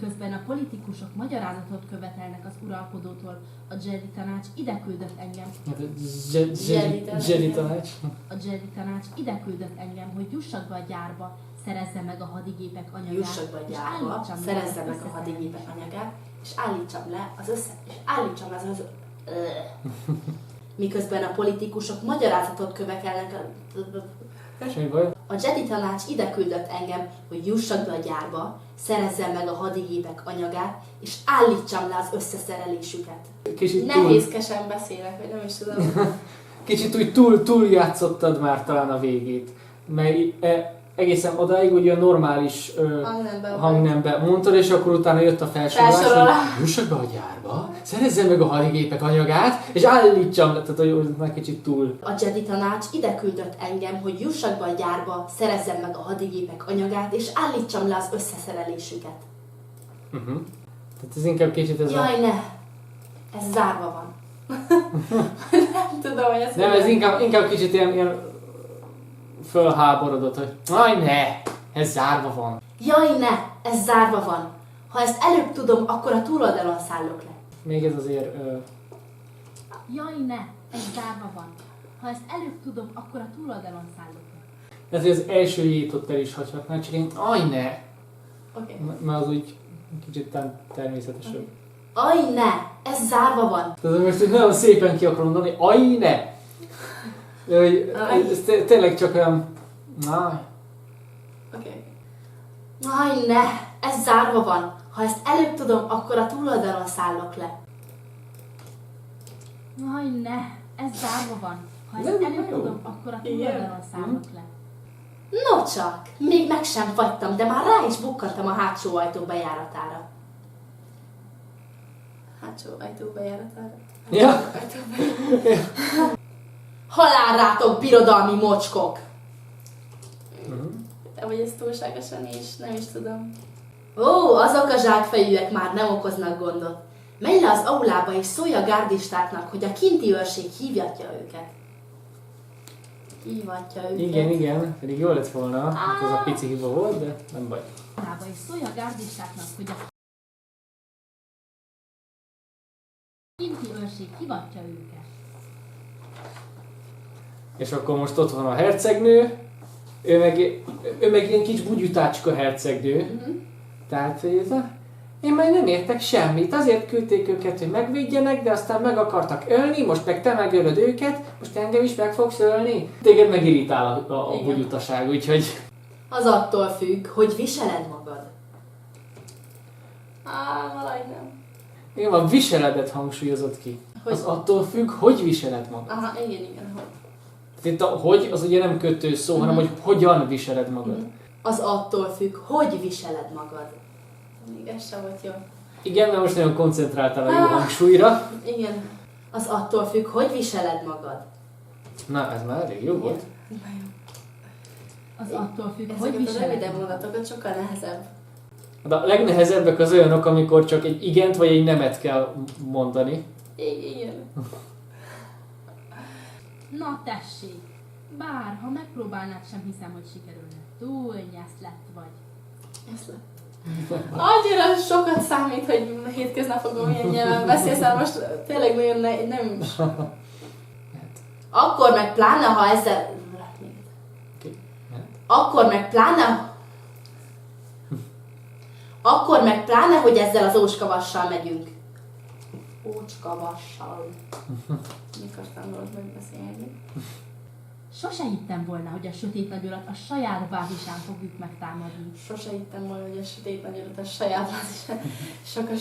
Miközben a politikusok magyarázatot követelnek az uralkodótól, a Jedi tanács ide küldött engem. Jedi tanács. A Jedi tanács ide küldött engem, hogy jussak be a gyárba, szerezzem meg a hadigépek anyagát. Jussak be a gyárba, szerezzem meg a hadigépek anyagát, és állítsam le az Miközben a politikusok magyarázatot követelnek a Jedi tanács ide küldött engem, hogy jussak be a gyárba, szerezzem meg a hadigépek anyagát, és állítsam le az összeszerelésüket. Nehézkesen beszélek, vagy nem is tudom. Kicsit úgy túl játszottad már talán a végét. Mert egészen odáig ugye a normális hangnembe mondtad, és akkor utána jött a felsorolás. Jussak be a gyárba, szerezzem meg a hadigépek anyagát, és állítsam, tehát hogy már kicsit túl. A Jedi tanács ide küldött engem, hogy jussak be a gyárba, szerezzem meg a hadigépek anyagát, és állítsam le az összeszerelésüket. Tehát ez inkább kicsit ez Jaj, ne! Ez zárva van. Nem tudom, hogy ez... Nem, ez inkább kicsit ilyen fölháborodott, hogy jaj ne, ez zárva van. Jaj ne, ez zárva van. Ha ezt előbb tudom, akkor a túloldalon szállok le. Még ez azért... Jaj ne, ez zárva van. Ha ezt előbb tudom, akkor a túloldalon szállok le. Ez az első jét ott el is hagyhatná, csak én aj ne. Mert az úgy kicsit természetesebb. Aj ne, ez zárva van. Tehát most nagyon szépen ki akarom mondani, aj ne. Ez tényleg csak olyan... Aj ne, ez zárva van. Ha ezt előbb tudom, akkor a túloldalon szállok le. Jaj ne, ez zárva van. Ha ezt előbb tudom, akkor a túloldalon szállok le. No csak, még meg sem fagytam, de már rá is bukkantam a hátsó ajtó bejáratára. Hátsó ajtó bejáratára? Ja. Halál rátok, birodalmi mocskok! De vagy ez túlságosan is, nem is tudom. Ó, azok a zsákfejűek már nem okoznak gondot. Menj le az aulába és szólj a gárdistáknak, hogy a kinti őrség hívjatja őket. Hívatja őket. Igen, pedig jó lett volna, hát az a pici hiba volt, de nem baj. És szólj a gárdistáknak, hogy a kinti őrség hívatja őket. És akkor most ott van a hercegnő, ő meg ilyen kis bugyutácska hercegnő. Tehát, hogy én már nem értek semmit, azért küldték őket, hogy megvédjenek, de aztán meg akartak ölni, most meg te megölöd őket, most engem is meg fogsz ölni. Téged megirítál a bugyutaság, úgyhogy... Az attól függ, hogy viseled magad. Valahogy nem. Igen, a viseledet hangsúlyozott ki. Hogy? Az attól függ, hogy viseled magad. Aha, igen, hogy. Itt a hogy az ugye nem kötő szó, hanem hogy hogyan viseled magad. Az attól függ, hogy viseled magad. Még ez sem volt jó. Igen, mert most nagyon koncentráltál a jó hangsúlyra. Igen. Az attól függ, hogy viseled magad. Na, ez már elég jó volt. Az attól függ, hogy viseled magad. Ezeket a rövidebb mondatokat sokkal nehezebb. De a legnehezebbek az olyanok, amikor csak egy igent vagy egy nemet kell mondani. Igen. Na tessék, bár ha megpróbálnád, sem hiszem, hogy sikerülne. Túl nyeszlett vagy. Nyeszlett? Annyira sokat számít, hogy hétköznapokban milyen nyelven beszélsz, most tényleg nagyon nem is. Akkor meg pláne, ha ezzel... Akkor meg pláne, hogy ezzel az ócskavassal megyünk. Ócskavassal. Mikor tanulod megbeszélni? Sose hittem volna, hogy a sötét nagyurat a saját bázisán fogjuk megtámadni. Sose hittem volna, hogy a sötét nagyurat a saját bázisán. Sokat